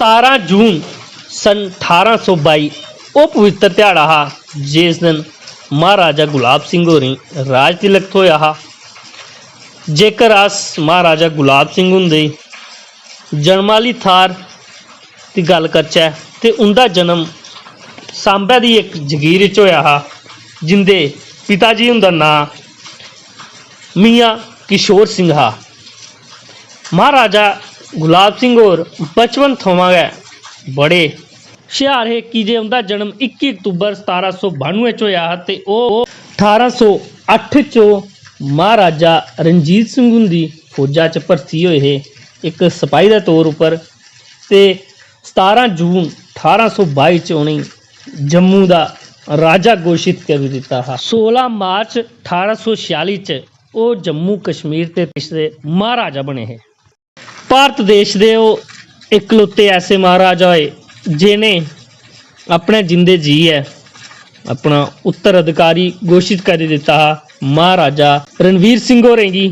17 जून सन 1822 ਉਹ ਪਵਿੱਤਰ ਦਿਹਾੜਾ हा जिस दिन महाराजा गुलाब सिंह होरें राज तिलक थोया हा। जेकर अस महाराजा गुलाब सिंह हुंदे जन्म आह्ली थार की गल करचै ते उंदा जन्म सांबे दी एक जगीर च होया हा जिंदे पिता जी हुंदा नां मियाँ किशोर सिंह हा। महाराजा गुलाब सिंह होर बचपन थमां गै बड़े हुशियार है कि जे उनका जन्म 21 अक्तूबर 1792 च होया ते ओह 1808 च महाराजा रणजीत सिंह हुंदी फौजा च भर्ती होए हे एक सिपाही के तौर पर ते 17 जून 1822 च उन्हें जम्मू का राजा घोषित कर दिता हा। 16 मार्च 1846 च ओह जम्मू कश्मीर ते देश दे महाराजा बने हे। भारत देश दे ओह इकलौते ऐसे महाराजा होए जिन्हें अपने जिंदे जी है अपना उत्तराधिकारी घोषित कर दिता हा। महाराजा रणवीर सिंह होरें गी